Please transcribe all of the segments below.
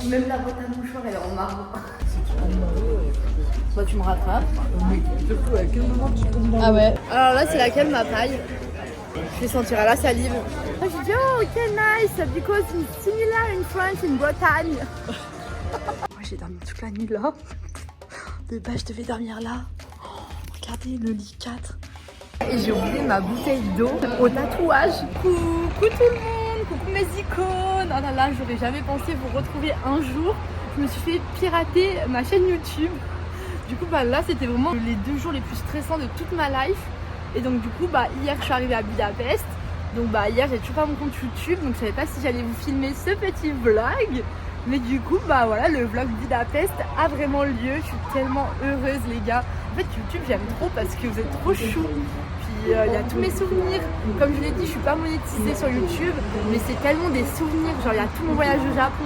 Même la boîte à mouchoirs, elle est en marbre. Bah, tu me rattrapes. Ah ouais. Alors là, c'est laquelle ma paille? Je vais sentir à la salive. J'ai dit, oh, ok, nice, because it's similar in France, in Bretagne. Moi, j'ai dormi toute la nuit là. De base, je devais dormir là. Oh, regardez le lit 4. Et j'ai oublié ma bouteille d'eau au tatouage. Coucou tout le monde, coucou mes icônes. Oh là là, j'aurais jamais pensé vous retrouver un jour. Je me suis fait pirater ma chaîne YouTube. Du coup, bah là, c'était vraiment les 2 jours les plus stressants de toute ma life. Et donc du coup, bah hier, je suis arrivée à Budapest. Donc bah hier, j'ai toujours pas mon compte YouTube. Donc je savais pas si j'allais vous filmer ce petit vlog. Mais du coup, bah voilà, le vlog Budapest a vraiment lieu. Je suis tellement heureuse, les gars. En fait, YouTube, j'aime trop parce que vous êtes trop chou. Puis il y a tous mes souvenirs. Comme je l'ai dit, je suis pas monétisée sur YouTube, mais c'est tellement des souvenirs. Genre, il y a tout mon voyage au Japon,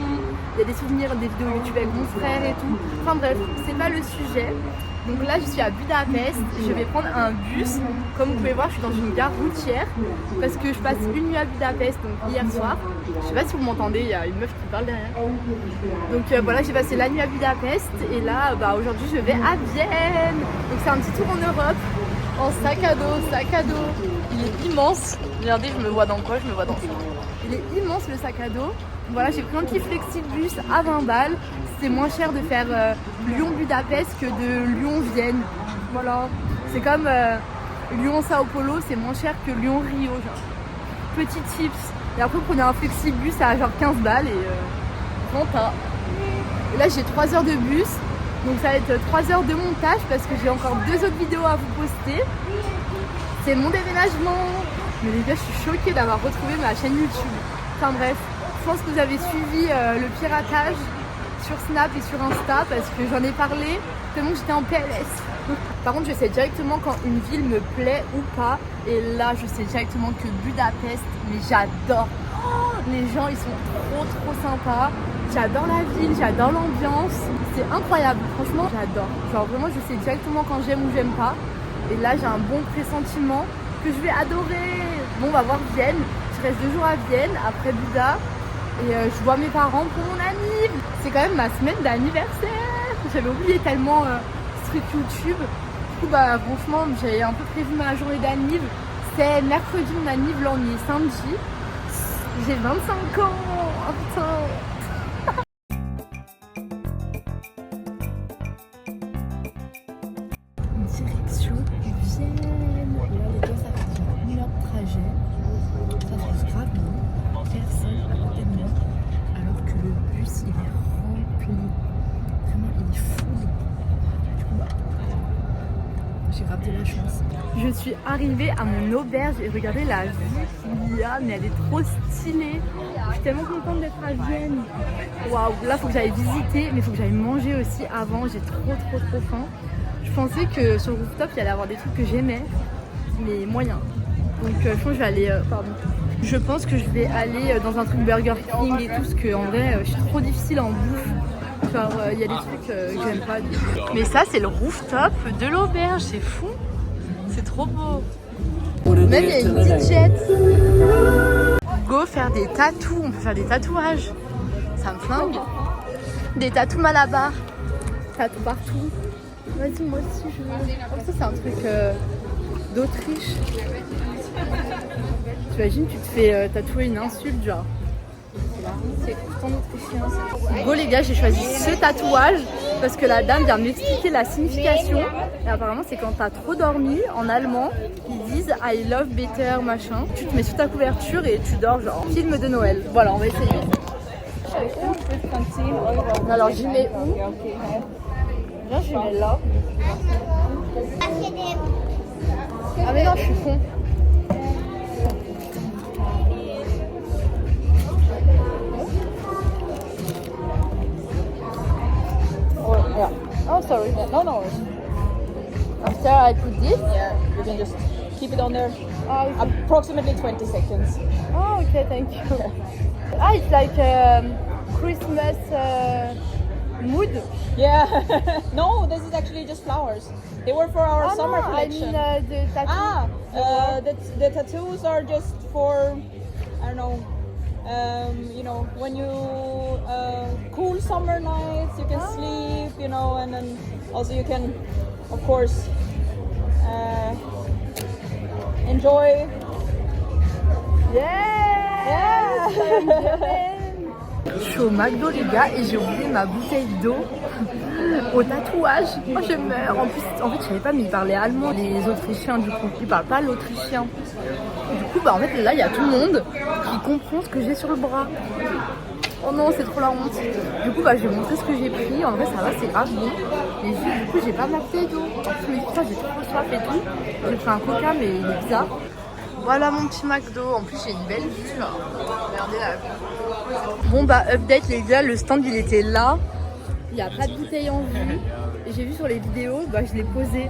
il y a des souvenirs des vidéos YouTube avec mon frère et tout. Enfin bref, c'est pas le sujet. Donc là, je suis à Budapest. Je vais prendre un bus. Comme vous pouvez voir, je suis dans une gare routière parce que je passe une nuit à Budapest, donc hier soir. Je sais pas si vous m'entendez, il y a une meuf qui parle derrière. Donc voilà, j'ai passé la nuit à Budapest et là, bah, aujourd'hui, je vais à Vienne. Donc c'est un petit tour en Europe, en sac à dos. Il est immense. Regardez, je me vois dans quoi? Je me vois dans ça. Il est immense le sac à dos. Voilà, j'ai pris un petit flexibus à 20 balles. C'est moins cher de faire Lyon-Budapest que de Lyon-Vienne. Voilà, c'est comme Lyon-Sao Paulo, c'est moins cher que Lyon-Rio. Petit tips. Et après, vous prenez un flexibus à genre 15 balles et renta. Et là, j'ai 3 heures de bus. Donc ça va être 3 heures de montage parce que j'ai encore 2 autres vidéos à vous poster. C'est mon déménagement. Mais les gars, je suis choquée d'avoir retrouvé ma chaîne YouTube. Enfin bref, je pense que vous avez suivi le piratage sur Snap et sur Insta parce que j'en ai parlé tellement que j'étais en PLS. Par contre, je sais directement quand une ville me plaît ou pas. Et là, je sais directement que Budapest, mais j'adore. Oh, les gens, ils sont trop sympas. J'adore la ville, j'adore l'ambiance. C'est incroyable, franchement, j'adore. Genre vraiment, je sais directement quand j'aime ou j'aime pas. Et là, j'ai un bon pressentiment que je vais adorer. Bon, on va voir Vienne. Je reste 2 jours à Vienne, après Buda. Et je vois mes parents pour mon anniv. C'est quand même ma semaine d'anniversaire. J'avais oublié tellement ce truc YouTube. Du coup, bah franchement, j'ai un peu prévu ma journée d'anniv. C'est mercredi mon anniv, là on y est samedi. J'ai 25 ans. Oh putain. Direction Vienne. Et là les gars, ça fait déjà 1 heure de trajet. Ça fait grave bien. Personne à côté de moi. Alors que le bus il est rempli. Vraiment il est full. Du coup bah j'ai grave de la chance. Je suis arrivée à mon auberge et regardez la vue qu'il y a, mais elle est trop stylée. Je suis tellement contente d'être à Vienne. Waouh, là faut que j'aille visiter, mais il faut que j'aille manger aussi avant. J'ai trop faim. Je pensais que sur le rooftop il y allait avoir des trucs que j'aimais, mais moyen. Donc je pense que je vais aller. Je pense que je vais aller dans un truc Burger King et tout, parce que en vrai je suis trop difficile en bouffe. Genre il y a des trucs que j'aime pas du tout. Mais ça c'est le rooftop de l'auberge, c'est fou. C'est trop beau. Même il y a une petite jette. Go faire des tatous, on peut faire des tatouages. Ça me flingue. Des tatous malabar. Tatous partout. Vas-y, moi aussi je veux. Oh, ça c'est un truc d'Autriche. T'imagines, tu te fais tatouer une insulte, genre. C'est tout en autrichien. Go les gars, j'ai choisi ce tatouage parce que la dame vient m'expliquer la signification. Et apparemment, c'est quand t'as trop dormi en allemand, ils disent I love better machin. Tu te mets sous ta couverture et tu dors, genre film de Noël. Voilà, on va essayer. Alors, j'y mets où? Viens, je mets là. Ah, mais non, je suis con. Yeah. Oh, sorry. Yeah, no. After I put this, yeah, you can just keep it on there. Approximately 20 seconds. Oh, okay, thank you. It's like Christmas mood. Yeah. No, this is actually just flowers. They were for our summer collection. I mean the tattoo. The tattoos are just for, I don't know, You know, when you cool summer nights, you can sleep, you know, and then also you can, of course, enjoy. Yeah! Je suis au McDo les gars et j'ai oublié ma bouteille d'eau au tatouage. Oh je meurs. En plus, en fait je savais pas mais ils parlaient allemand les Autrichiens du coup. Ils parlent pas l'autrichien. Du coup bah en fait là il y a tout le monde qui comprend ce que j'ai sur le bras. Oh non c'est trop la honte. Du coup bah je vais montrer ce que j'ai pris. En vrai ça va c'est grave bon. Et du coup j'ai pas ma bouteille d'eau. En plus mais putain j'ai trop soif et tout. J'ai pris un coca mais il est bizarre. Voilà mon petit McDo. En plus j'ai une belle vue là. Regardez la vue. Bon bah update les gars, le stand il était là. Il n'y a pas de bouteille en vue. Et j'ai vu sur les vidéos, bah je l'ai posé.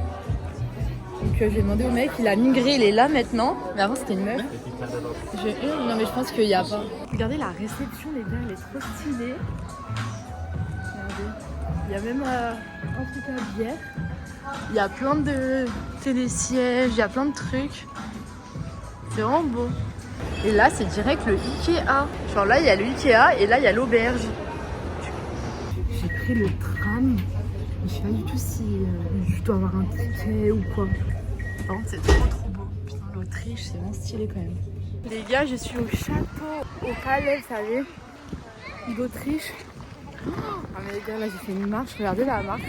Donc j'ai demandé au mec, il a migré, il est là maintenant. Mais avant c'était une meuf. Non mais je pense qu'il n'y a pas. Regardez la réception les gars, elle est trop stylée. Regardez. Il y a même un truc à bière. Il y a plein de télésièges, il y a plein de trucs. C'est vraiment beau. Et là c'est direct le Ikea. Genre là il y a le Ikea et là il y a l'auberge. J'ai pris le tram. Je sais pas du tout si je dois avoir un ticket ou quoi. Par contre c'est trop beau. Putain l'Autriche c'est vraiment stylé quand même. Les gars je suis au château, au palais vous savez, d'Autriche. Ah mais les gars là j'ai fait une marche, regardez la marche.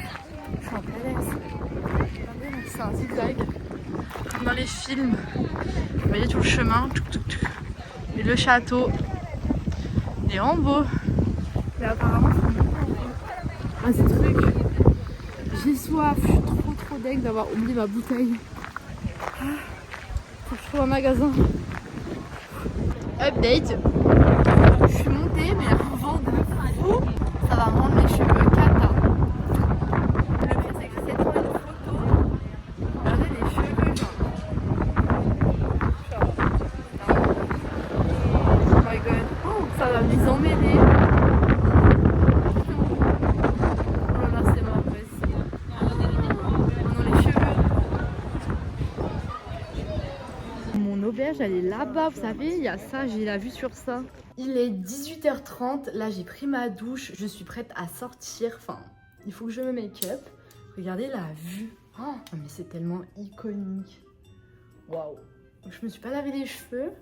Je suis en palais. Regardez c'est un zigzag. Dans les films. Vous voyez tout le chemin. Et le château. Il est en beau. Mais apparemment c'est bon. Ah ce truc. J'ai soif. Je suis trop deg d'avoir oublié ma bouteille. Faut que je trouve un magasin. Update. Je suis montée mais un vent de fou. Ça va me rendre mes cheveux cata. Le pire c'est que j'essaie de prendre une photo. Regardez les cheveux genre. Oh my god. Oh, ça va les emmêler. Oh là c'est ma face. Oh non les cheveux. Mon auberge elle est là-bas, vous savez, il y a ça, j'ai la vue sur ça. Il est 18h30, là j'ai pris ma douche, je suis prête à sortir. Enfin, il faut que je me make-up. Regardez la vue. Oh, mais c'est tellement iconique. Waouh. Je me suis pas lavé les cheveux.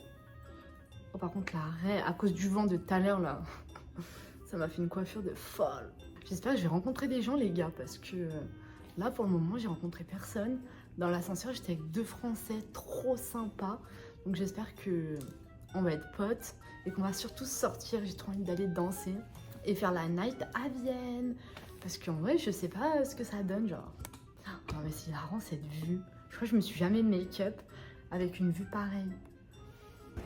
Oh, par contre, l'arrêt, à cause du vent de tout à l'heure, là, ça m'a fait une coiffure de folle. J'espère que je vais rencontrer des gens, les gars, parce que là, pour le moment, j'ai rencontré personne. Dans l'ascenseur, j'étais avec 2 Français trop sympas. Donc, j'espère que on va être potes et qu'on va surtout sortir. J'ai trop envie d'aller danser et faire la night à Vienne. Parce qu'en vrai, je sais pas ce que ça donne, genre. Non, mais c'est marrant, cette vue. Je crois que je me suis jamais make-up avec une vue pareille.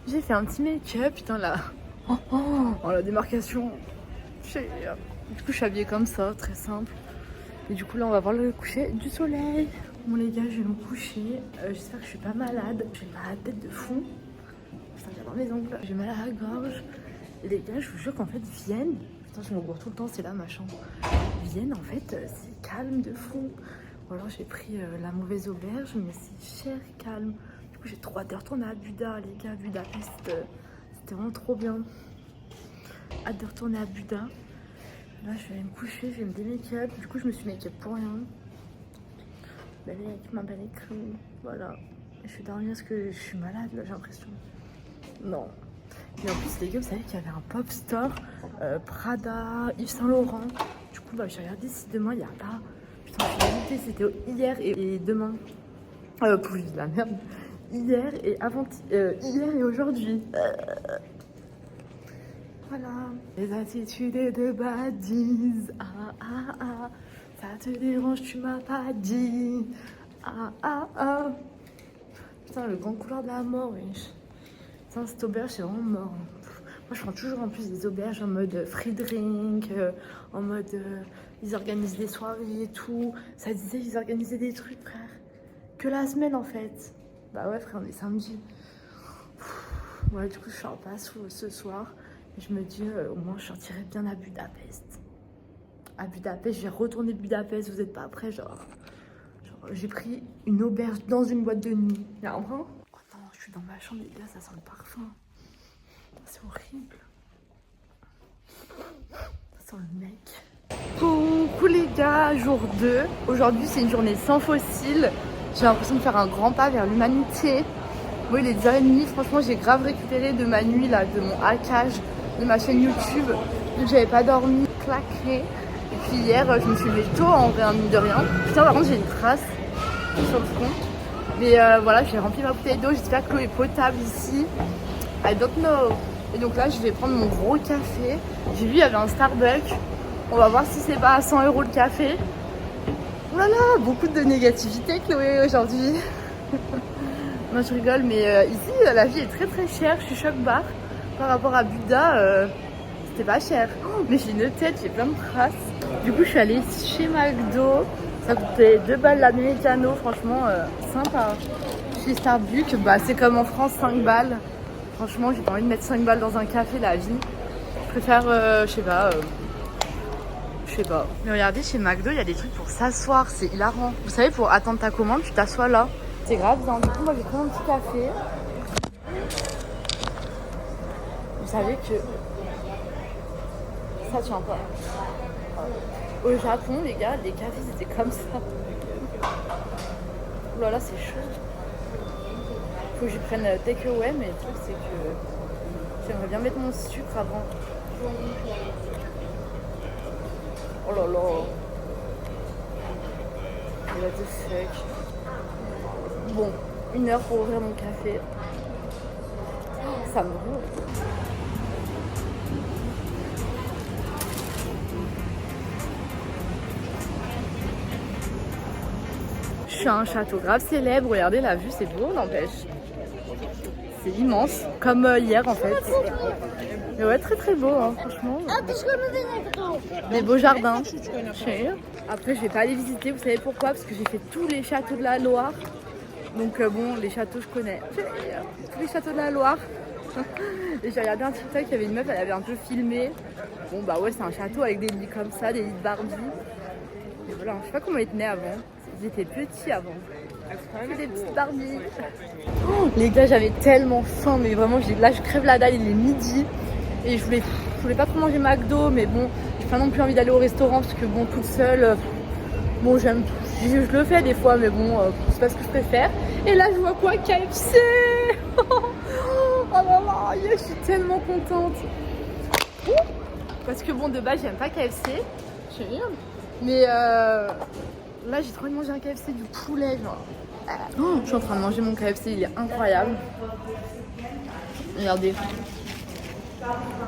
J'ai fait un petit make-up, putain là. Oh, la démarcation. Du coup je suis habillée comme ça, très simple. Et du coup là on va voir le coucher du soleil. Bon les gars je vais me coucher. J'espère que je suis pas malade. J'ai mal à la tête de fond. Putain j'adore mes ongles. J'ai mal à la gorge. Et les gars je vous jure qu'en fait Vienne. Putain je me vois tout le temps, c'est là ma chambre. Vienne en fait c'est calme de fond. Ou alors j'ai pris la mauvaise auberge mais c'est cher calme. Du coup j'ai trop hâte de retourner à Buda les gars. Budapest c'était vraiment trop bien. Hâte de retourner à Buda. Là je vais me coucher, je vais me démake-up. Du coup je me suis make-up pour rien. Avec ma belle écrue. Voilà. Je vais dormir parce que je suis malade là j'ai l'impression. Non. Et en plus les gars vous savez qu'il y avait un pop store Prada, Yves Saint Laurent. Du coup bah j'ai regardé si demain il n'y a pas. Putain je suis invitée, c'était hier et demain. Pour de la merde. Hier et avant hier et aujourd'hui. Voilà. Les attitudes de badises. Ah ah ah. Ça te dérange, tu m'as pas dit. Ah ah ah. Putain, le grand couloir de la mort, wesh. Putain, cette auberge, c'est vraiment mort. Moi, je prends toujours en plus des auberges en mode free drink, en mode ils organisent des soirées et tout. Ça disait ils organisaient des trucs, frère. Que la semaine, en fait. Bah ouais, frère, on est samedi. Ouais, du coup, je sors pas ce soir. Je me dis, au moins, je sortirai bien à Budapest. À Budapest, je vais retourner Budapest, vous êtes pas prêts, genre j'ai pris une auberge dans une boîte de nuit. Y'a un brin. Oh non, je suis dans ma chambre, les gars, ça sent le parfum. C'est horrible. sans le mec. Coucou les gars, jour 2. Aujourd'hui c'est une journée sans fossiles. J'ai l'impression de faire un grand pas vers l'humanité. Bon, il est 10h30, franchement j'ai grave récupéré de ma nuit là, de mon hackage, de ma chaîne YouTube. Donc j'avais pas dormi, claqué. Et puis hier je me suis levée tôt en vrai, mine de rien. Putain par contre j'ai une trace sur le front. Mais voilà, j'ai rempli ma bouteille d'eau, j'espère que l'eau est potable ici. I don't know. Et donc là je vais prendre mon gros café. J'ai vu il y avait un Starbucks. On va voir si c'est pas à 100 € le café. Oh là là, beaucoup de négativité Chloé aujourd'hui. Non je rigole, mais ici la vie est très très chère. Je suis choc barre par rapport à Buda. C'était pas cher. Oh, mais j'ai une tête, j'ai plein de traces. Du coup je suis allée chez McDo. Ça coûtait 2 balles l'américano, franchement sympa. Chez Starbucks, bah, c'est comme en France, 5 balles. Franchement j'ai pas envie de mettre 5 balles dans un café la vie. Je préfère, je sais pas. Mais regardez, chez McDo, il y a des trucs pour s'asseoir, c'est hilarant. Vous savez, pour attendre ta commande, tu t'assois là. C'est grave, hein. Du coup, moi, j'ai pris un petit café. Vous savez que ça tient pas. Au Japon, les gars, les cafés, c'était comme ça. Oh là là, c'est chaud. Faut que je prenne takeaway, mais le truc, c'est que j'aimerais bien mettre mon sucre avant. Oh là là. What the fuck. Bon, 1 heure pour ouvrir mon café. Oh, ça me brûle. Je suis à un château grave célèbre. Regardez la vue, c'est beau, n'empêche. C'est immense, comme hier en fait. Mais ouais, très très beau, hein, franchement. Des beaux jardins. Après, je vais pas aller visiter, vous savez pourquoi? Parce que j'ai fait tous les châteaux de la Loire. Donc bon, les châteaux, je connais. Tous les châteaux de la Loire. Et j'ai regardé un TikTok, il y avait une meuf, elle avait un peu filmé. Bon bah ouais, c'est un château avec des lits comme ça, des lits de Barbie. Et voilà, je sais pas comment ils tenaient avant. Ils étaient petits avant. Des petites Barbies. Oh, les gars, j'avais tellement faim, mais vraiment, là je crève la dalle, il est midi. Et je voulais pas trop manger McDo, mais bon, j'ai pas non plus envie d'aller au restaurant parce que bon, toute seule, bon, je le fais des fois, mais bon, c'est pas ce que je préfère. Et là, je vois quoi? KFC. Oh là là, je suis tellement contente. Parce que bon, de base, j'aime pas KFC. Je sais rien. Mais là, j'ai trop envie de manger un KFC, du poulet, genre. Je suis en train de manger mon KFC, il est incroyable. Regardez.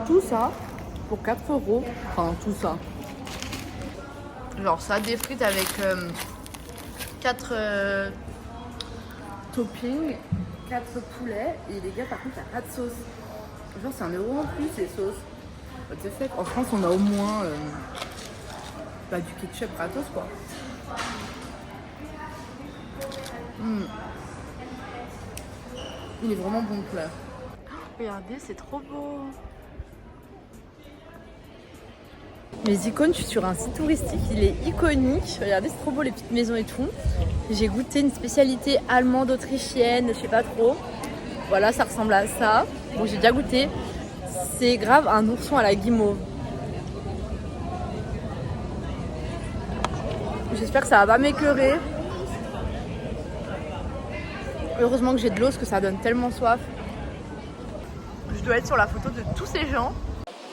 Tout ça pour 4 €. Enfin, tout ça. Genre ça, des frites avec 4 toppings, 4 poulets. Et les gars, par contre, il n'y a pas de sauce. Genre, c'est 1 € en plus, les sauces. What the fuck. En France, on a au moins du ketchup gratos, quoi. Il est vraiment bon, le poulet. Regardez, c'est trop beau. Mes icônes, je suis sur un site touristique, il est iconique. Regardez, c'est trop beau, les petites maisons et tout. J'ai goûté une spécialité allemande, autrichienne, je sais pas trop. Voilà, ça ressemble à ça. Bon, j'ai déjà goûté. C'est grave un ourson à la guimauve. J'espère que ça va pas m'écœurer. Heureusement que j'ai de l'eau parce que ça donne tellement soif. Je dois être sur la photo de tous ces gens.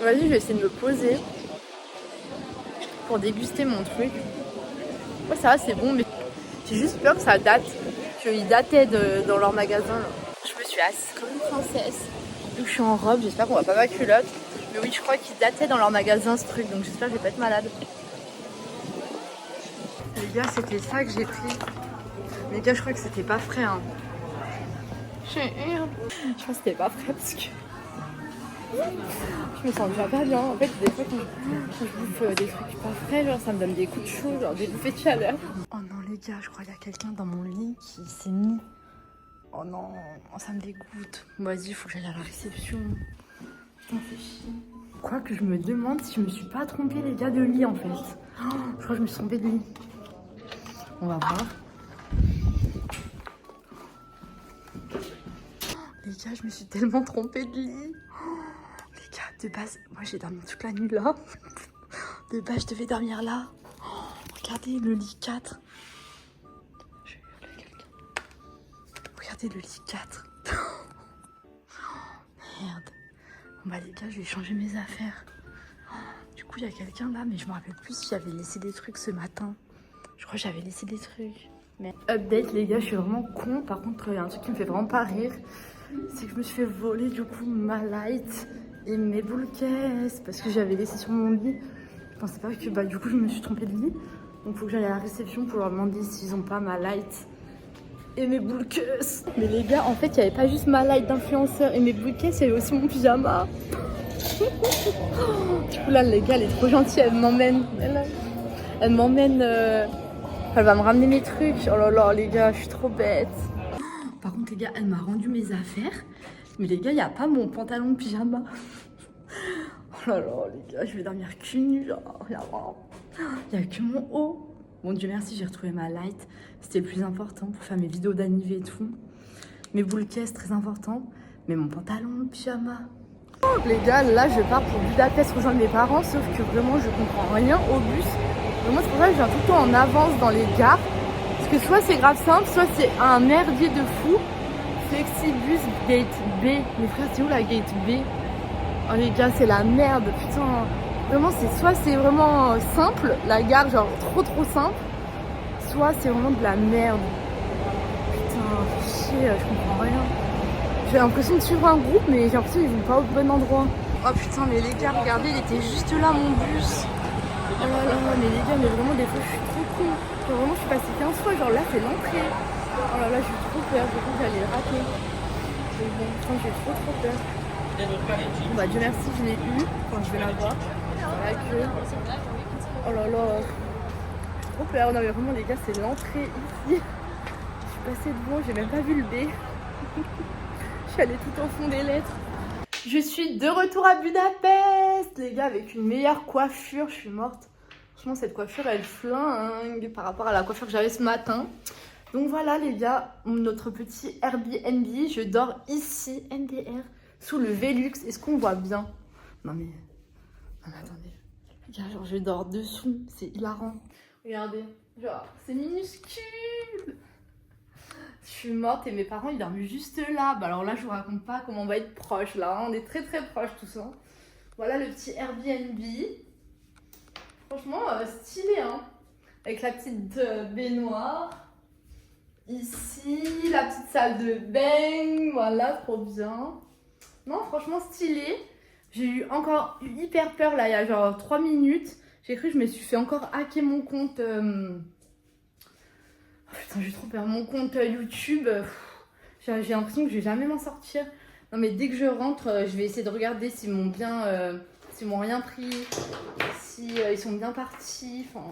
Vas-y, je vais essayer de me poser pour déguster mon truc. Ouais, ça va, c'est bon, mais j'ai juste peur que ça date, qu'ils dataient dans leur magasin. Là. Je me suis assise comme une princesse. Vu que je suis en robe, j'espère qu'on va pas ma culotte. Mais oui, je crois qu'ils dataient dans leur magasin ce truc, donc j'espère que je vais pas être malade. Les gars, c'était ça que j'ai pris. Les gars, je crois que c'était pas frais. Hein. Je crois que c'était pas frais parce que je me sens déjà pas bien. En fait, des fois, quand je bouffe des trucs pas frais, genre ça me donne des coups de chaud, genre des bouffées de chaleur. Oh non, les gars, je crois qu'il y a quelqu'un dans mon lit qui s'est mis. Oh non, ça me dégoûte. Vas-y, il faut que j'aille à la réception. Putain, c'est chiant. Quoi que je me demande si je me suis pas trompée, les gars, de lit en fait. Oh, je crois que je me suis trompée de lit. On va voir. Les gars, je me suis tellement trompée de lit. Les gars, de base, moi j'ai dormi toute la nuit là. De base, je devais dormir là. Oh, regardez le lit 4. Je vais hurler à quelqu'un. Regardez le lit 4. Merde. Bon bah les gars, je vais changer mes affaires. Du coup, il y a quelqu'un là, mais je me rappelle plus si j'avais laissé des trucs ce matin. Je crois que j'avais laissé des trucs. Mais... Update les gars, je suis vraiment con. Par contre, il y a un truc qui me fait vraiment pas rire. C'est que je me suis fait voler du coup ma light et mes boules caisses. Parce que j'avais laissé sur mon lit. Je pensais pas que du coup je me suis trompée de lit. Donc il faut que j'aille à la réception pour leur demander s'ils ont pas ma light et mes boules caisses. Mais les gars, en fait, il n'y avait pas juste ma light d'influenceur et mes boules caisses, il y avait aussi mon pyjama. Du coup là les gars, elle est trop gentille, elle m'emmène. Elle m'emmène. Elle va me ramener mes trucs. Oh là là les gars, je suis trop bête. Par contre les gars, elle m'a rendu mes affaires. Mais les gars, il n'y a pas mon pantalon de pyjama. Oh là là les gars, je vais dormir cul nu. Il n'y a que mon haut. Bon Dieu merci, j'ai retrouvé ma light. C'était le plus important pour faire mes vidéos d'anniv et tout. Mes boules caisses, très important. Mais mon pantalon de pyjama. Oh, les gars, là je pars pour Budapest rejoindre mes parents. Sauf que vraiment je comprends rien au bus. Et moi c'est pour ça que je viens tout le temps en avance dans les gares. Parce que soit c'est grave simple, soit c'est un merdier de fou. Flexibus Gate B. Mes frères, c'est où la Gate B? Oh les gars, c'est la merde, putain. Vraiment, soit c'est vraiment simple, la gare, genre trop simple. Soit c'est vraiment de la merde. Putain, fais chier, je comprends rien. J'ai l'impression de suivre un groupe, mais j'ai l'impression qu'ils vont pas au bon endroit. Oh putain, mais les gars, regardez, il était juste là, mon bus. Oh là là, mais les gars, mais vraiment, des fois, je suis trop con. Genre, vraiment, je suis passée 15 fois, genre là, c'est l'entrée. Oh là là, j'ai trop peur, j'ai cru que j'allais le rater. Mais bon, putain, j'ai trop peur. Bon, bah, Dieu merci, je l'ai eu. Enfin, je vais la voir. La queue. Oh là là. J'ai trop peur. Non, mais vraiment, les gars, c'est l'entrée ici. Je suis passée devant, j'ai même pas vu le B. Je suis allée tout au fond des lettres. Je suis de retour à Budapest, les gars, avec une meilleure coiffure. Je suis morte. Franchement, cette coiffure, elle flingue par rapport à la coiffure que j'avais ce matin. Donc voilà, les gars, notre petit Airbnb. Je dors ici, NDR, sous le Velux. Est-ce qu'on voit bien? Non mais attendez. Les gars, genre, je dors dessous. C'est hilarant. Regardez. Genre, c'est minuscule. Je suis morte et mes parents, ils dorment juste là. Bah alors là, je vous raconte pas comment on va être proches, là. On est très proches, tout ça. Voilà le petit Airbnb. Franchement, stylé, hein. Avec la petite baignoire. Ici, la petite salle de bain. Voilà, trop bien. Non, franchement, stylé. J'ai eu encore hyper peur, là, il y a genre 3 minutes. J'ai cru que je me suis fait encore hacker mon compte... Oh, putain, j'ai trop peur. Mon compte YouTube, j'ai l'impression que je vais jamais m'en sortir. Non, mais dès que je rentre, je vais essayer de regarder s'ils m'ont bien... s'ils m'ont rien pris. Si ils sont bien partis. Enfin...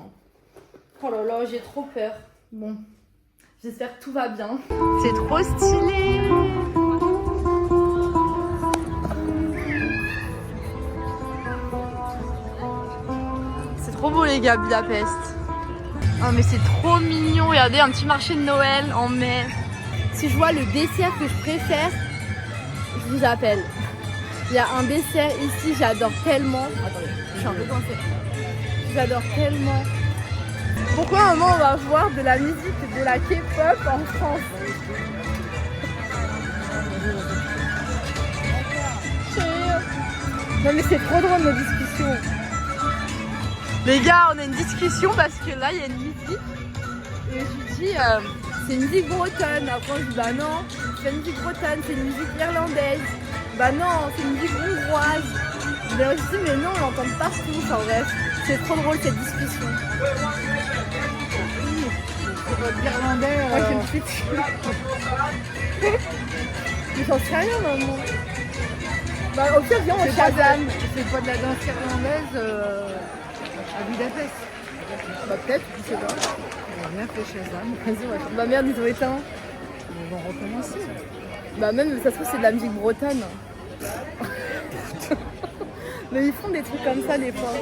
Oh là là, j'ai trop peur. Bon... J'espère que tout va bien. C'est trop stylé. C'est trop beau les gars, Budapest. Oh mais c'est trop mignon. Regardez, un petit marché de Noël en mai. Si je vois le dessert que je préfère, je vous appelle. Il y a un dessert ici, j'adore tellement. Attendez, je suis un peu coincée. J'adore tellement. Pourquoi un moment on va voir de la musique, de la K-pop en France? Non mais c'est trop drôle nos discussions. Les gars, on a une discussion parce que là il y a une musique. Et je lui dis, c'est une musique bretonne. Après je dis, bah non, c'est pas une musique bretonne, c'est une musique irlandaise. Bah non, c'est une musique hongroise. Mais je dis, mais non, on l'entend partout. Enfin bref, c'est trop drôle cette discussion. Irlandais. Moi je me suis dessus. Mais j'en sais rien maman. Bah au pire viens on Shazam. C'est pas de la danse irlandaise à Budapest. Bah peut-être, je sais pas. On a bien fait Shazam. Vas-y, ouais. Bah merde, ils ont éteint. On va recommencer. Bah même ça se trouve c'est de la musique bretonne. Mais ils font des trucs comme ça des fois.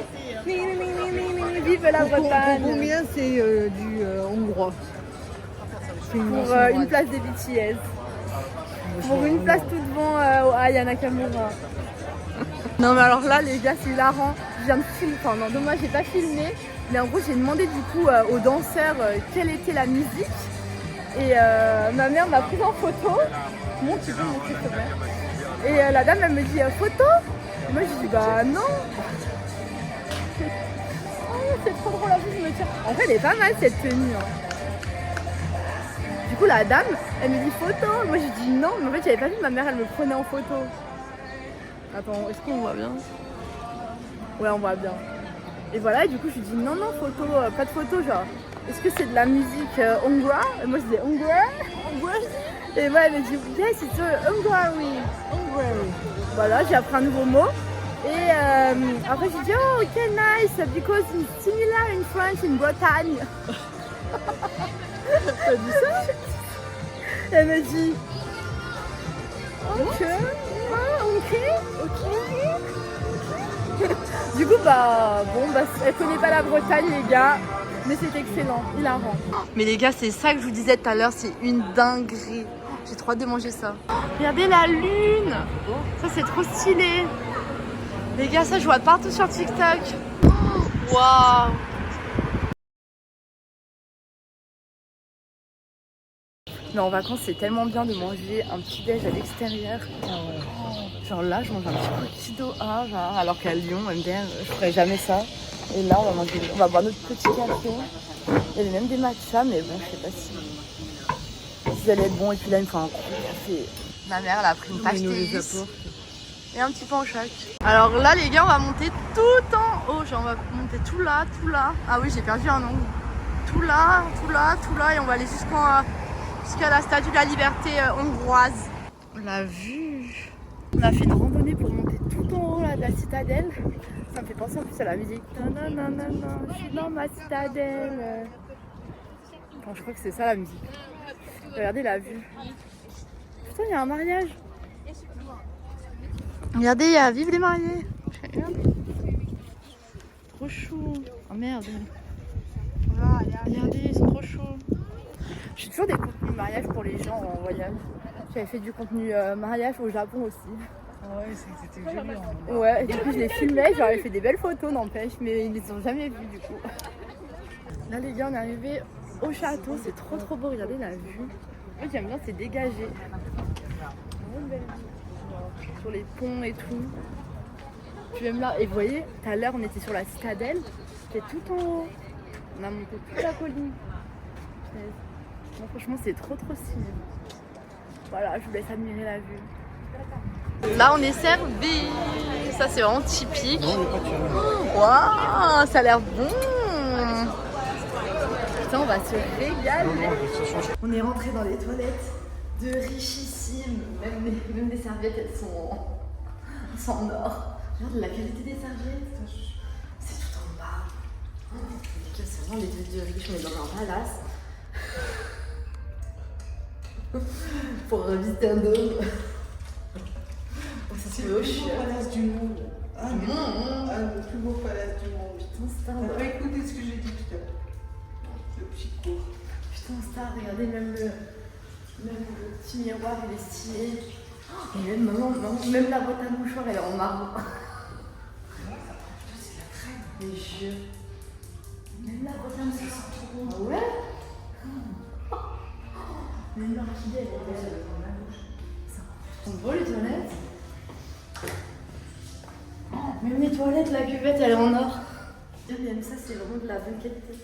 Vive la Bretagne. Pour combien c'est du hongrois? Pour une place des BTS. Pour une place tout devant Aya Nakamura. Non mais alors là les gars c'est hilarant. je viens de filmer, enfin non, dommage, j'ai pas filmé, mais en gros, j'ai demandé du coup aux danseurs quelle était la musique. Et ma mère m'a prise en photo. Mon tu peux montrer s'il te plaît. Et la dame, elle me dit photo. Et moi, je dis bah non. Oh, c'est trop drôle, en plus, je me tiens. En fait, elle est pas mal cette tenue. Hein. Du coup, la dame, elle me dit photo. Moi, je dis non, mais en fait, j'avais pas vu, ma mère, elle me prenait en photo. Attends, est-ce qu'on voit bien? Ouais, on voit bien. Et voilà, et du coup, je lui dis non, non, photo, pas de photo, genre. Est-ce que c'est de la musique hongroise? Et moi, je disais hongroise. Et moi, elle me dit yes, it's Hungary. Voilà, j'ai appris un nouveau mot. Et après, j'ai dit oh, ok, nice, because it's similar in French, in Bretagne. T'as dit ça? Elle me dit ok, ok. Du coup, elle connaît pas la Bretagne, les gars, mais c'est excellent, hilarant. Mais les gars, c'est ça que je vous disais tout à l'heure, c'est une dinguerie. J'ai trop hâte de manger ça. Regardez la lune, ça c'est trop stylé. Les gars, ça je vois partout sur TikTok. Waouh. Mais en vacances, c'est tellement bien de manger un petit déj à l'extérieur. Genre là, je mange un petit dehors, genre, alors qu'à Lyon, MDR, je ferais jamais ça. Et là, on va boire notre petit café. Il y avait même des matchas, mais bon, je sais pas si ça allait être bon. Et puis là, il me faut un gros café. Ma mère, elle a pris une pastéis et un petit pain au choc. Alors là, les gars, on va monter tout en haut. Genre, on va monter tout là. Ah oui, j'ai perdu un ongle. Tout là, et on va aller jusqu'à la Statue de la Liberté hongroise. La vue. On a fait une randonnée pour monter tout en haut là, de la citadelle. Ça me fait penser en plus à la musique. Je suis dans ma citadelle. Enfin, je crois que c'est ça la musique. Regardez la vue. Putain, il y a un mariage. Regardez, il y a Vive les mariés. Trop chou. Oh merde. Regardez, ils sont trop chauds. Je fais toujours des contenus mariage pour les gens en voyage. J'avais fait du contenu mariage au Japon aussi. Ouais, c'était joli. Ouais, et du coup je les filmais, j'aurais fait des belles photos n'empêche, mais ils les ont jamais vues du coup. Là les gars, on est arrivé au château, c'est trop beau, regardez la vue. Moi j'aime bien, c'est dégagé. Sur les ponts et tout. Puis même là, et vous voyez, tout à l'heure on était sur la citadelle, c'était tout en haut. On a monté toute la colline. Bon, franchement c'est trop stylé. Voilà, je vous laisse admirer la vue. Là on est servi. Ça c'est vraiment typique. Waouh, ça a l'air bon. Putain, on va se régaler. On est rentré dans les toilettes de richissimes. Même les serviettes elles sont en or. Regarde la qualité des serviettes. C'est tout en bas. C'est vraiment des trucs de riches, on est dans un palace. Pour visiter un dôme. C'est le plus beau palace du monde. Le plus beau palace du monde. Putain, star. T'as pas écouté ce que j'ai dit tout à l'heure. Le petit cours. Putain, star, regardez, même le petit miroir, il est stylé. Et même, même la boîte à mouchoirs, elle est en marbre. C'est la crème. Les yeux. Même la boîte à mouchoirs, c'est trop bon. Ah ouais? Même l'orchidée, elle est belle. Ils sont beaux les toilettes. Même les toilettes, la cuvette, elle est en or. Même ça, c'est vraiment de la bonne qualité.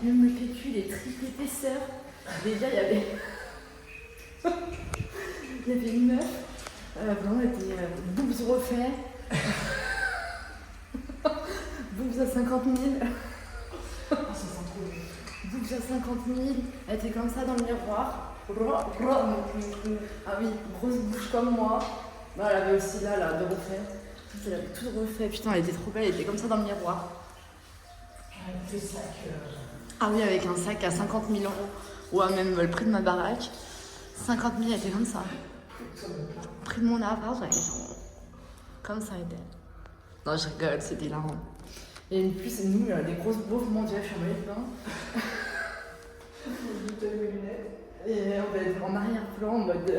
Même le PQ, il est triple épaisseur. Déjà, il y avait une meuf. Vraiment, elle était boobs refait. Boobs à 50 000. Boobs à 50 000. Elle était comme ça dans le miroir. Ah oui, grosse bouche comme moi. Bah, elle avait aussi là de refait. Elle avait tout refait. Putain, elle était trop belle. Elle était comme ça dans le miroir. Avec des sacs. Ah oui, avec un sac à 50 000 €. Ou à même le prix de ma baraque. 50 000, elle était comme ça. Le prix de mon appart, j'avais comme ça, elle était. Non, je rigole, c'était hilarant. Et en plus, nous, des grosses beaufs, mon dieu, je suis en maillot de bain. Et on va être en arrière-plan en mode.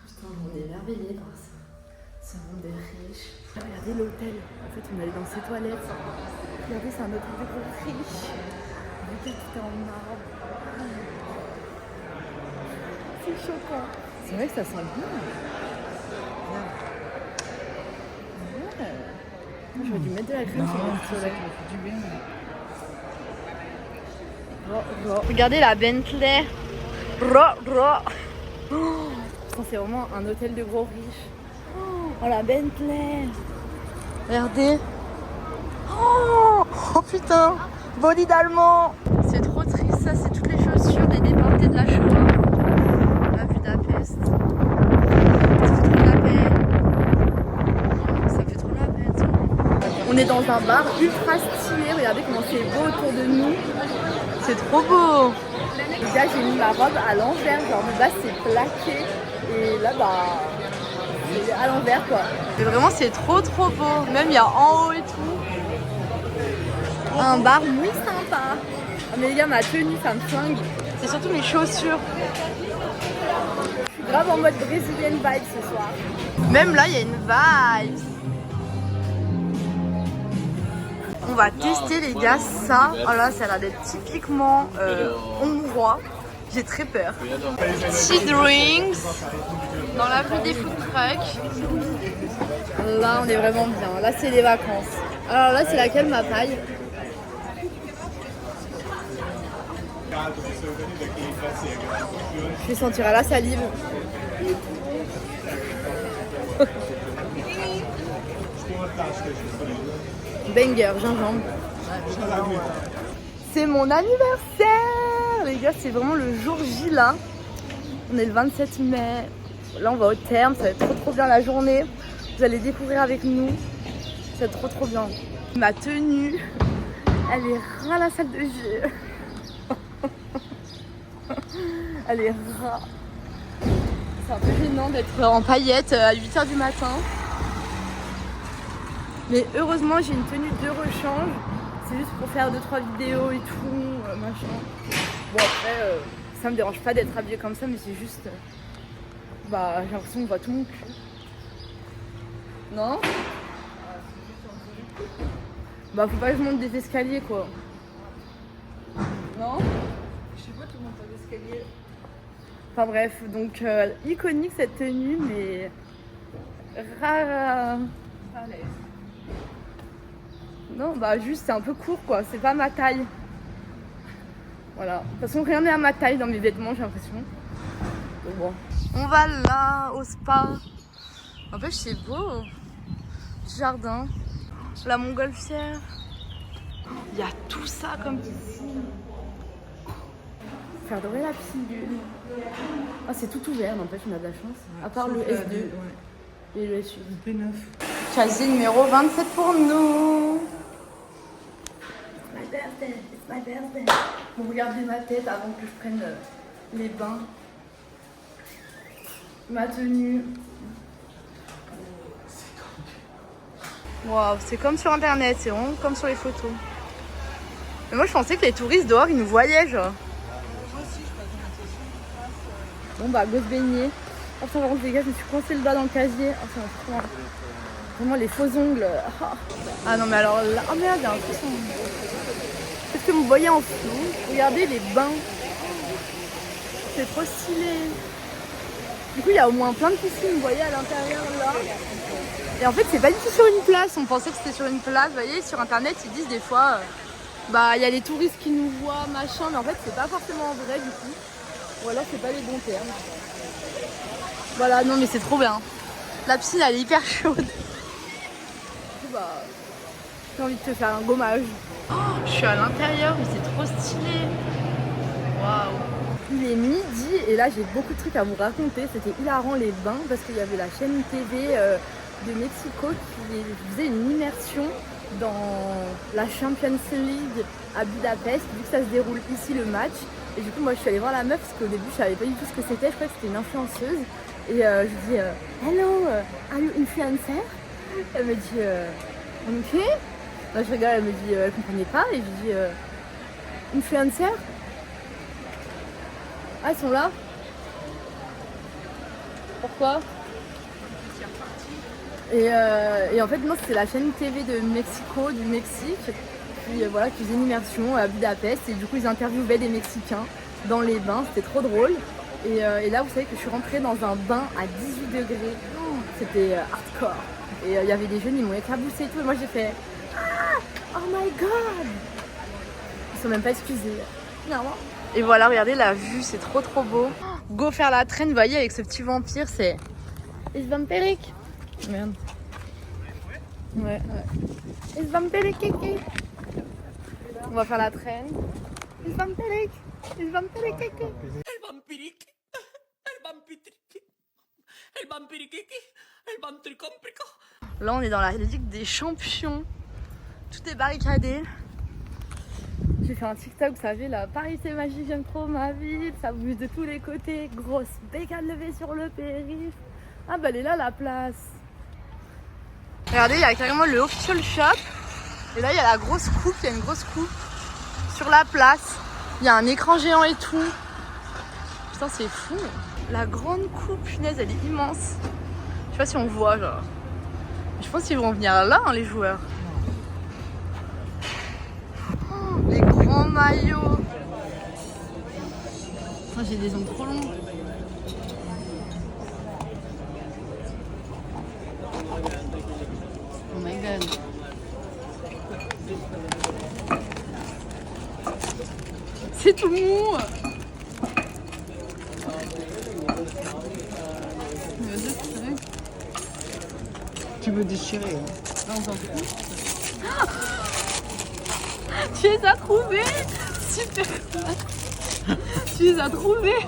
Putain, on est émerveillés par ça. C'est un monde des riches. Regardez l'hôtel. En fait, on allait dans ces toilettes. Regardez, c'est un hôtel de gros riche. Regardez, tout est en marbre. C'est choquant. C'est vrai que ça sent bien. Ouais. J'aurais dû mettre de la crème sur le soleil. Du bien. Regardez la Bentley. Oh, c'est vraiment un hôtel de gros riches. Oh, la Bentley. Regardez. Oh putain. Body d'allemand. C'est trop triste, ça. C'est toutes les chaussures des déportés de la Shoah à Budapest. Ça fait trop la peine. Ça fait trop la peine, ça. On est dans un bar ultra stylé. Regardez comment c'est beau autour de nous. C'est trop beau. Déjà, j'ai mis ma robe à l'envers. Genre, de base, c'est plaqué. Et là, bah, c'est à l'envers, quoi. Mais vraiment, c'est trop beau. Même, il y a en haut et tout. Un bar muy sympa. Oh, mais les gars, ma tenue, ça me flingue. C'est surtout mes chaussures. Je suis grave en mode brésilienne vibe ce soir. Même là, il y a une vibe. On va tester, les gars, ça. Oh là, ça a l'air d'être typiquement hongrois. J'ai très peur. Tea drinks dans l'avenue des food trucks. Là, on est vraiment bien. Là, c'est les vacances. Alors là, c'est laquelle, ma paille? Je vais sentir à la salive. Banger, gingembre. C'est mon anniversaire, les gars, c'est vraiment le jour J là. On est le 27 mai. Là, on va au terme, ça va être trop bien la journée. Vous allez découvrir avec nous. Ça va être trop bien. Ma tenue, elle est ras la salle de jeu. Elle est ras. C'est un peu gênant d'être en paillettes à 8h du matin. Mais heureusement, j'ai une tenue de rechange. C'est juste pour faire 2-3 vidéos et tout, machin. Bon, après, ça me dérange pas d'être habillée comme ça, mais c'est juste... bah, j'ai l'impression qu'on voit tout mon cul. Non? Bah, faut pas que je monte des escaliers, quoi. Non? Je sais pas, tout le monde a l'escalier. Enfin bref, donc iconique cette tenue, mais rare. Non, bah juste c'est un peu court quoi, c'est pas ma taille. Voilà, de toute façon rien n'est à ma taille dans mes vêtements, j'ai l'impression. Donc bon. On va là, au spa. En fait c'est beau. Petit jardin. La montgolfière. Il y a tout ça comme ici. Faire dorer la pilule. Ah, c'est tout ouvert, n'empêche, on a de la chance. À part le S2 et le SU. P9. Casier numéro 27 pour nous. It's my birthday. Bon, regardez ma tête avant que je prenne les bains. Ma tenue. Waouh, c'est comme sur internet, c'est vraiment comme sur les photos. Mais moi, je pensais que les touristes dehors, ils nous voyaient, genre. Bon bah go se baigner. Oh ça va, les gars, je me suis coincé le doigt dans le casier. Oh ça va trop. Vraiment les faux ongles. Ah non mais alors là. Oh merde, il y a un poisson. Est-ce que vous voyez en flou? Regardez les bains. C'est trop stylé. Du coup il y a au moins plein de piscines, vous voyez à l'intérieur là. Et en fait c'est pas du tout sur une place. On pensait que c'était sur une place. Vous voyez sur internet ils disent des fois bah il y a les touristes qui nous voient machin, mais en fait c'est pas forcément vrai du coup. Ou alors c'est pas les bons termes. Voilà, non mais c'est trop bien. La piscine elle est hyper chaude. Du coup bah j'ai envie de te faire un gommage. Oh, je suis à l'intérieur mais c'est trop stylé. Waouh. Il est midi et là j'ai beaucoup de trucs à vous raconter. C'était hilarant les bains parce qu'il y avait la chaîne TV de Mexico qui faisait une immersion dans la Champions League à Budapest, vu que ça se déroule ici le match. Et du coup moi je suis allée voir la meuf parce qu'au début je savais pas du tout ce que c'était, je croyais que c'était une influenceuse. Et je lui dis hello, are you influencer? Elle me dit ok. Moi je regarde, elle me dit elle comprenait pas et je lui dis influencer? Ah ils sont là? Pourquoi? Et en fait, non, c'est la chaîne TV de Mexico, du Mexique, qui, voilà, qui faisait une immersion à Budapest. Et du coup, ils interviewaient des Mexicains dans les bains. C'était trop drôle. Et là, vous savez que je suis rentrée dans un bain à 18 degrés. Oh, c'était hardcore. Et il y avait des jeunes, ils m'ont éclaboussé et tout. Et moi, j'ai fait ah, oh my god! Ils sont même pas excusés. Non. Et voilà, regardez la vue, c'est trop trop beau. Go faire la traîne, vous voyez, avec ce petit vampire, c'est... Is vampirik? Merde. Ouais. Is vampirik, kiki? On va faire la traîne. Is vampirik? Is vampirik, kiki? El vampirique, el vampirique, el vampirique, el vampiricomprico. Là, on est dans la Ligue des Champions. Tout est barricadé. J'ai fait un TikTok, vous savez, là, Paris c'est magique, j'aime trop ma ville, ça bouge de tous les côtés, grosse bécane levée sur le périph'. Ah bah elle est là la place. Regardez, il y a carrément le official shop. Et là, il y a la grosse coupe, il y a une grosse coupe sur la place. Il y a un écran géant et tout. Putain, c'est fou. La grande coupe, punaise, elle est immense. Je sais pas si on voit, genre. Je pense qu'ils vont venir là, hein, les joueurs. Oh, les grands maillots. Putain, j'ai des ongles trop longs. Oh my god. C'est tout mou. Tu veux déchirer, hein. Non, on s'en fout. Tu les as trouvés. Super. Tu les as trouvés.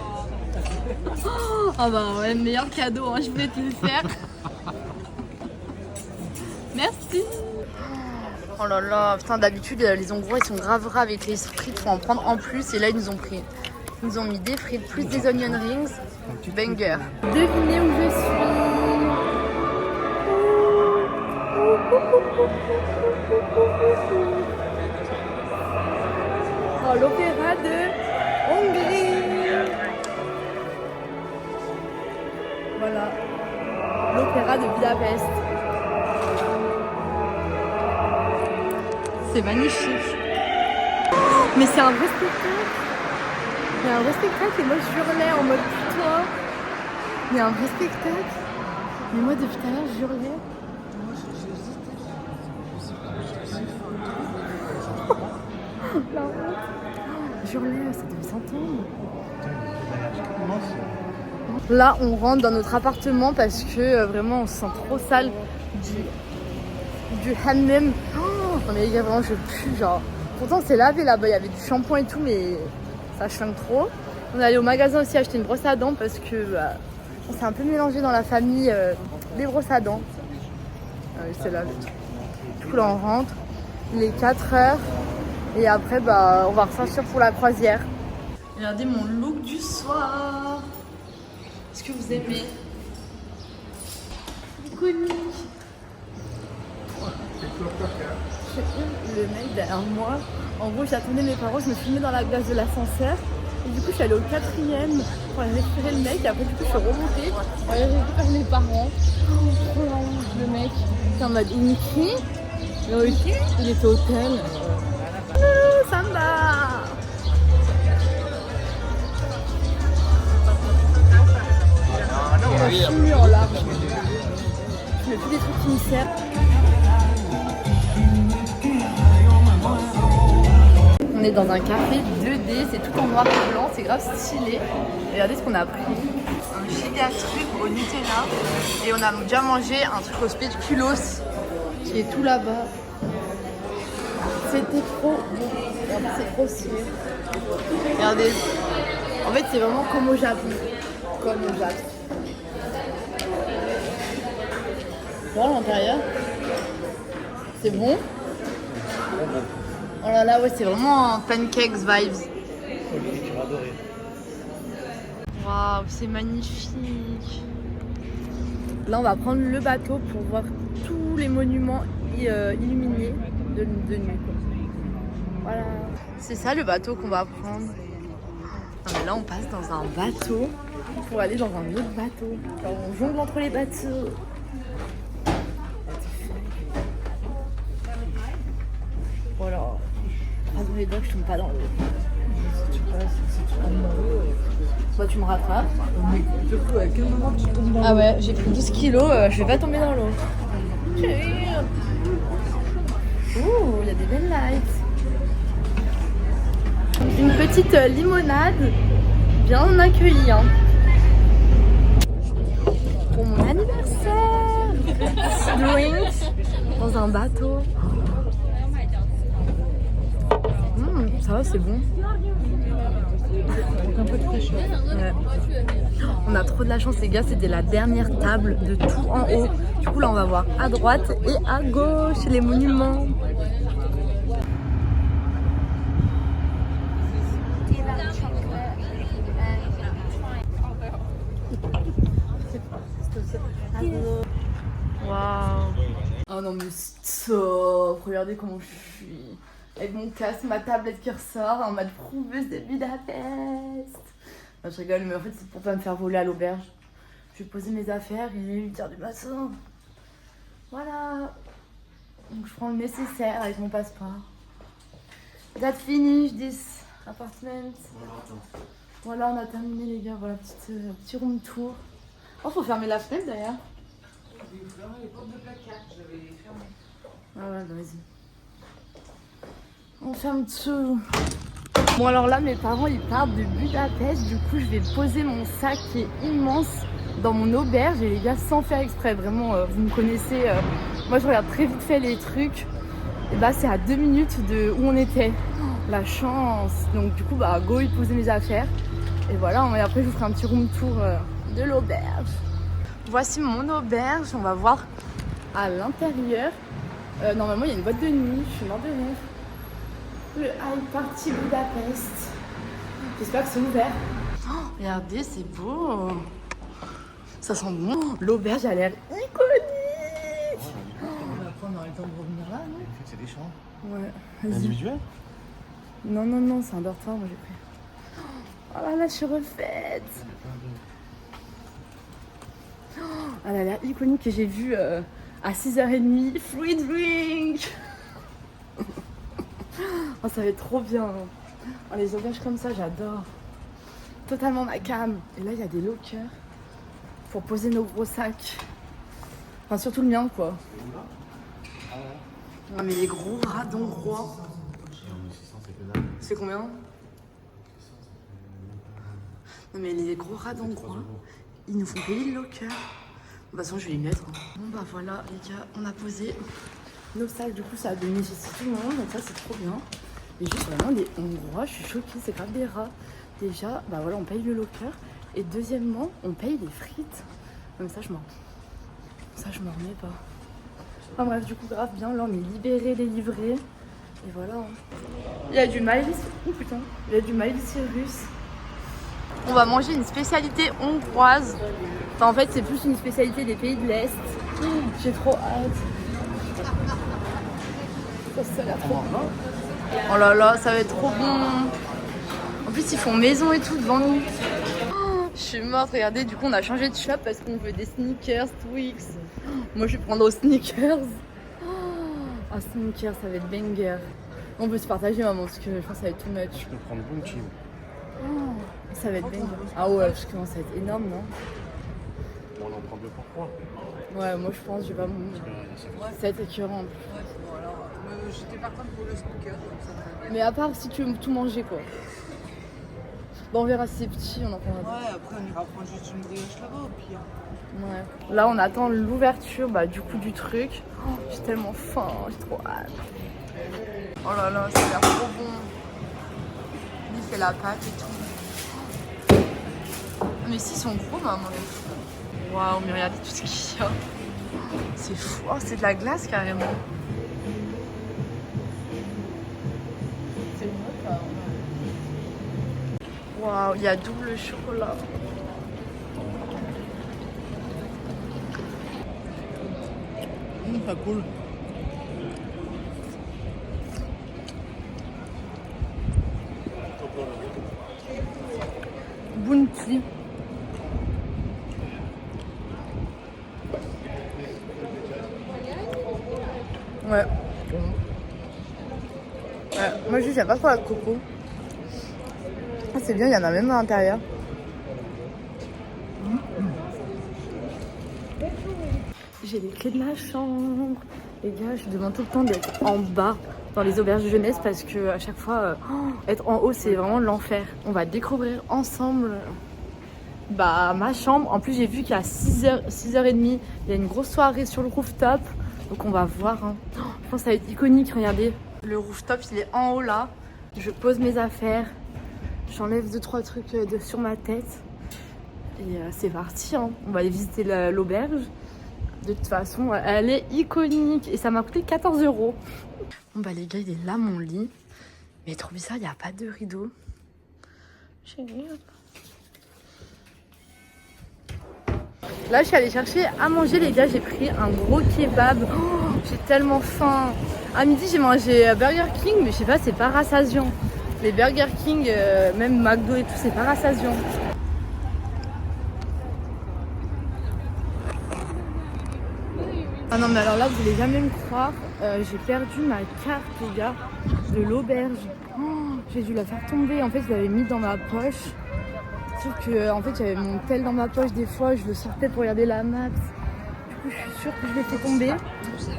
Ah bah ouais, meilleur cadeau, hein, je voulais te le faire. Merci. Oh là là, putain, d'habitude les Hongrois ils sont grave rares avec les frites, faut en prendre en plus. Et là ils nous ont pris. Ils nous ont mis des frites plus des onion rings. Banger. Devinez où je suis. Oh, l'opéra de Hongrie. Voilà, l'opéra de Budapest. C'est magnifique. Mais c'est un vrai spectacle. Il y a un vrai spectacle et moi je hurlais en mode putain. Il y a un vrai spectacle. Mais moi depuis tout à l'heure je hurlais. La honte. Hurlais, ça devait s'entendre. Là on rentre dans notre appartement parce que vraiment on se sent trop sale du hammam. Oh, mais les gars, vraiment je pue genre. Pourtant c'est lavé là-bas, il y avait du shampoing et tout mais ça chante trop. On est allé au magasin aussi acheter une brosse à dents parce que on s'est un peu mélangé dans la famille des brosses à dents. C'est là le truc. Du coup là on rentre, il est 4h et après bah on va ressortir pour la croisière. Regardez mon look du soir. Est-ce que vous aimez? Iconique. Le mec derrière moi, en gros j'attendais mes parents, je me suis mis dans la glace de l'ascenseur et du coup je suis allée au 4e pour aller récupérer le mec et après du coup je suis remontée pour aller récupérer mes parents. Oh, trop lent, le mec, c'est en mode Mickey, il était au hôtel. Samba. Et la chimie en large. Je mets plus des trucs qui me servent. On est dans un café 2D, c'est tout en noir et blanc, c'est grave stylé. Regardez ce qu'on a pris. Un giga truc au Nutella. Et on a déjà mangé un truc au spéculoos qui est tout là-bas. C'était trop bon. Regardez, c'est trop stylé. Regardez. En fait, c'est vraiment comme au Japon. Comme au Japon. Bon, l'intérieur. C'est bon. Oh là là, ouais, c'est vraiment un pancakes vibes. Waouh, c'est magnifique. Là, on va prendre le bateau pour voir tous les monuments illuminés de nuit. Voilà. C'est ça le bateau qu'on va prendre. Non, mais là, on passe dans un bateau pour aller dans un autre bateau. Alors, on jongle entre les bateaux. Voilà. Ah, dans les doigts que je tombe pas dans l'eau. Si tu passes, si tu tombes dans l'eau, Soit tu me rattrapes. mais surtout à quel moment tu tombes dans l'eau? Ah ouais, j'ai pris 12 kilos, je vais pas tomber dans l'eau. Ouh, il y a des belles lights. Une petite limonade bien accueillie. Hein. Pour mon anniversaire, petit drink dans un bateau. Ça va, c'est bon. Un peu de fraîcheur. Ouais. On a trop de la chance les gars, c'était la dernière table de tout en haut. Du coup là on va voir à droite et à gauche les monuments. Waouh. Oh non mais stop, regardez comment je suis. Avec mon casque, ma tablette qui ressort en mode prouveuse de Budapest. Non, je rigole, mais en fait c'est pour pas me faire voler à l'auberge. Je vais poser mes affaires, il est 8h du matin. Voilà. Donc je prends le nécessaire avec mon passeport. That finish this apartment. Voilà, on a terminé les gars, voilà, petit room tour. Oh, faut fermer la fenêtre d'ailleurs. J'ai fermé les portes de placard, j'avais fermé. Ah ouais, bah vas-y. On ferme tout. Bon alors là mes parents ils partent de Budapest, du coup je vais poser mon sac qui est immense dans mon auberge et les gars sans faire exprès, vraiment vous me connaissez, moi je regarde très vite fait les trucs et bah c'est à 2 minutes de où on était. Oh, la chance. Donc du coup bah go y poser mes affaires et voilà, et après je vous ferai un petit room tour de l'auberge. Voici mon auberge, on va voir à l'intérieur. Normalement il y a une boîte de nuit, je suis morte de rire. Le High Party Budapest. J'espère que c'est ouvert. Oh, regardez, c'est beau. Ça sent bon. L'auberge a l'air iconique. Oh, après, on aura le temps de revenir là, non? C'est des chambres. Ouais. Vas-y. Individuel? Non, c'est un dortoir, moi j'ai pris. Oh là là, je suis refaite. Oh, elle a l'air iconique que j'ai vue à 6h30. Free drink. Oh, ça va être trop bien. Oh, les auberges comme ça, j'adore. Totalement ma cam. Et là, il y a des lockers pour poser nos gros sacs. Enfin, surtout le mien, quoi. Non, mais les gros rats d'Hongrois. C'est combien? Non, mais les gros rats d'Hongrois, ils nous font payer le locker. De toute façon, je vais y mettre. Bon, bah voilà, les gars, on a posé nos sacs. Du coup, ça a bénéficié tout le monde. Donc, ça, c'est trop bien. Et juste vraiment les Hongrois, je suis choquée, c'est grave des rats. Déjà, bah voilà, on paye le locker. Et deuxièmement, on paye les frites. Comme ça, je m'en remets pas. Enfin bref, du coup, grave bien. Là, on est libéré, délivré. Et voilà. Il y a du maïs. Oh putain, il y a du maïs russe. On va manger une spécialité hongroise. Enfin, en fait, c'est plus une spécialité des pays de l'Est. J'ai trop hâte. Ça a l'air trop bon. Oh là là, ça va être trop bon. En plus, ils font maison et tout devant nous. Oh, je suis morte, regardez. Du coup, on a changé de shop parce qu'on veut des sneakers, Twix. Oh, moi, je vais prendre aux sneakers. Oh, sneakers, ça va être banger. On peut se partager, maman, parce que je pense que ça va être too much. Je peux prendre Bounty. Oh, ça va être banger. Ah ouais, parce que ça va être énorme, non? Bon, on en prend 2 pour 3. Ouais, moi, je pense que je vais pas manger. Ça va être écœurant. J'étais partante pour le sneaker, donc ça va. Mais à part si tu veux tout manger, quoi. Bon, on verra si c'est petit, on en prendra. Ouais, après on ira prendre juste une brioche là-bas au pire. Ouais. Là, on attend l'ouverture du coup du truc. Oh, j'ai tellement faim, j'ai trop hâte. Oh là là, ça a l'air trop bon. Il fait la pâte et tout. Mais s'ils sont gros, maman. Waouh, mais regardez tout ce qu'il y a. C'est fou. Oh, c'est de la glace carrément. Waouh, il y a double chocolat. Pas cool. Bounty. Ouais. Moi juste j'aime pas trop la coco. Ah, c'est bien, il y en a même à l'intérieur. J'ai les clés de ma chambre. Les gars, je demande tout le temps d'être en bas dans les auberges de jeunesse parce que à chaque fois, être en haut, c'est vraiment l'enfer. On va découvrir ensemble ma chambre. En plus, j'ai vu qu'à 6h30, il y a une grosse soirée sur le rooftop. Donc on va voir. Hein. Je pense que ça va être iconique, regardez. Le rooftop, il est en haut là. Je pose mes affaires. J'enlève 2-3 trucs sur ma tête. Et c'est parti. Hein. On va aller visiter l'auberge. De toute façon, elle est iconique. Et ça m'a coûté 14 €. Bon bah les gars, il est là mon lit. Mais trop bizarre, il n'y a pas de rideau. Génial. Là, je suis allée chercher à manger, les gars. J'ai pris un gros kebab. Oh, j'ai tellement faim. À midi, j'ai mangé Burger King, mais je sais pas, c'est pas rassasiant. Les Burger King, même McDo et tout, c'est pas rassasiant. Ah non, mais alors là, vous allez jamais me croire. J'ai perdu ma carte, les gars, de l'auberge. Oh, j'ai dû la faire tomber. En fait, je l'avais mis dans ma poche. Sauf que en fait j'avais mon tel dans ma poche des fois, je le sortais pour regarder la map. Du coup je suis sûre que je l'ai fait tomber.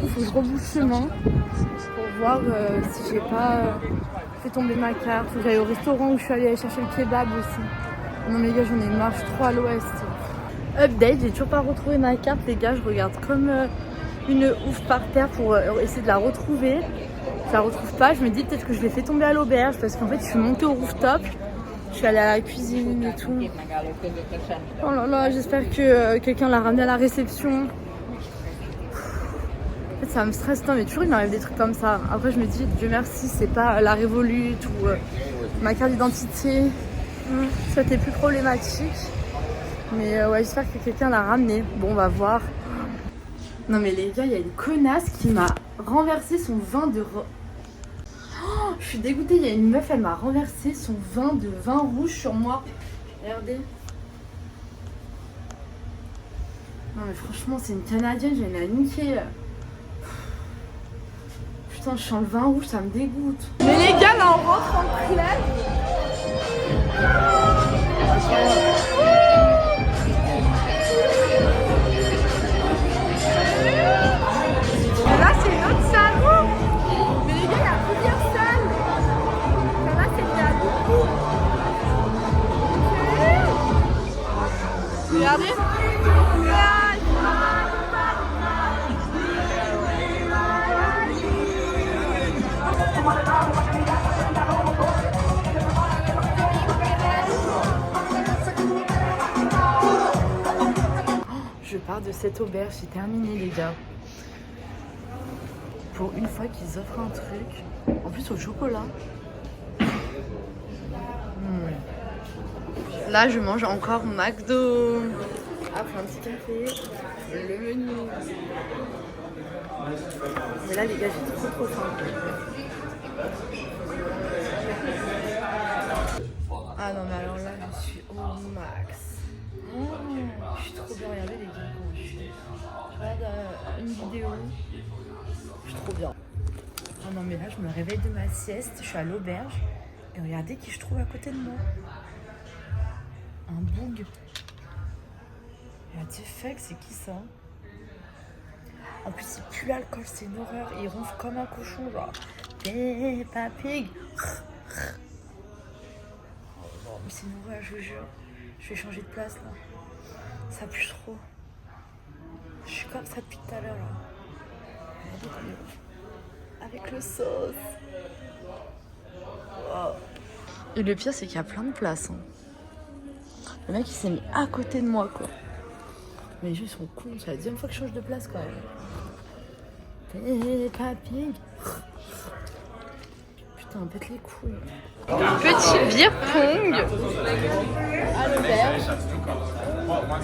Il faut que je rebouche chemin pour voir si j'ai pas fait tomber ma carte. Faut que j'aille au restaurant où je suis allée chercher le kebab aussi. Non mais les gars, j'en ai marre, je suis trop à l'ouest. Update, j'ai toujours pas retrouvé ma carte les gars, je regarde comme une ouf par terre pour essayer de la retrouver. Je la retrouve pas, je me dis peut-être que je l'ai fait tomber à l'auberge parce qu'en fait je suis montée au rooftop. Je suis allée à la cuisine et tout. Oh là là, j'espère que quelqu'un l'a ramené à la réception. En fait, ça me stresse. Non, mais toujours il m'arrive des trucs comme ça. Après, je me dis, Dieu merci, c'est pas la Revolut ou ma carte d'identité. Ça t'est plus problématique. Mais ouais, j'espère que quelqu'un l'a ramené. Bon, on va voir. Non, mais les gars, il y a une connasse qui m'a renversé son vin de... Oh, je suis dégoûtée, il y a une meuf, elle m'a renversé son vin rouge sur moi. Regardez. Non mais franchement, c'est une Canadienne, je viens de la niquer. Putain, je sens le vin rouge, ça me dégoûte. Mais les gars, là on rentre en club. Et là, c'est une autre salon. Mais les gars, il y a plusieurs salles. Là, c'était à beaucoup. Regardez. Je pars de cette auberge, c'est terminé les gars. Pour une fois qu'ils offrent un truc, en plus au chocolat. Là je mange encore McDo. Après un petit café, le menu. Mais là les gars, j'ai trop faim. Ah non mais alors là je suis au max. Je suis trop bien, regardez les gars. Je regarde une vidéo. Je suis trop bien. Ah non mais là je me réveille de ma sieste, je suis à l'auberge. Et regardez qui je trouve à côté de moi. Un boug. Et fuck, c'est qui ça? En plus il pue l'alcool, c'est une horreur. Et il ronfle comme un cochon genre. Peppa Pig. Mais c'est une horreur, je vous jure. Je vais changer de place là. Ça pue trop. Je suis comme ça depuis tout à l'heure là. Avec le sauce. Wow. Et le pire c'est qu'il y a plein de places. Hein. Le mec il s'est mis à côté de moi quoi. Mais les gens ils sont cons, c'est la deuxième fois que je change de place quand même. Peppa Pig. Putain, pète les couilles. Petit beer pong à l'auberge.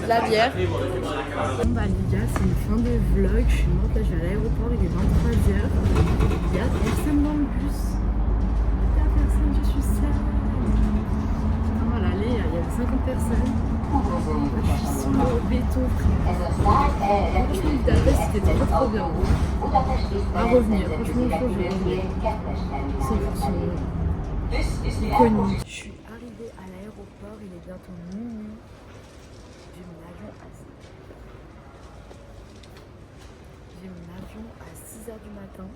La bière. Bon bah les gars, c'est une fin de vlog. Je suis morte là, je vais à l'aéroport, il est 23h. Il y a personne dans le bus. Il y a personne, je suis seule. Voilà, allez, il y a 50 personnes. Je suis sur le béton, frère. Franchement, Budapest, c'était trop bien. à revenir. Franchement, je pense que je vais revenir. 100% iconique. Je suis arrivée à l'aéroport, il est bientôt minuit. J'ai mon avion à 6h du matin.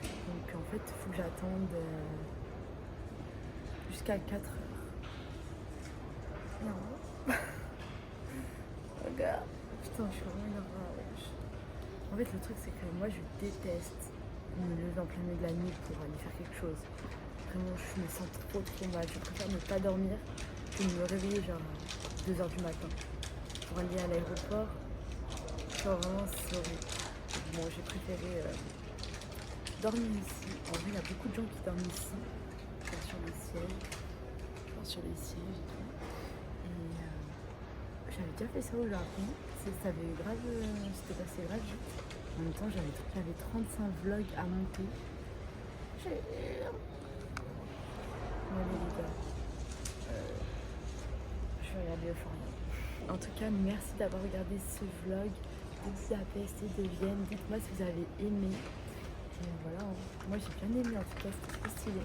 Donc en fait, il faut que j'attende jusqu'à 4h. Non. Regarde. Putain, je suis vraiment une rage. En fait, le truc, c'est que moi, je déteste me lever en plein milieu de la nuit pour aller faire quelque chose. Vraiment, je me sens trop mal. Je préfère ne pas dormir que de me réveiller genre à 2h du matin pour aller à l'aéroport. Genre vraiment, c'est horrible. Bon, j'ai préféré dormir ici. En vrai, il y a beaucoup de gens qui dorment ici. Genre sur les sièges. Et tout. Et j'avais déjà fait ça au Japon. C'était passé grave vite. En même temps, j'avais 35 vlogs à monter. Bon, allez les gars. Je vais regarder Euphoria. En tout cas, merci d'avoir regardé ce vlog de Budapest et de Vienne. Dites-moi si vous avez aimé. Et voilà, moi j'ai bien aimé, en tout cas c'était trop stylé.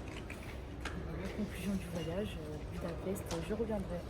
La conclusion du voyage, Budapest, je reviendrai.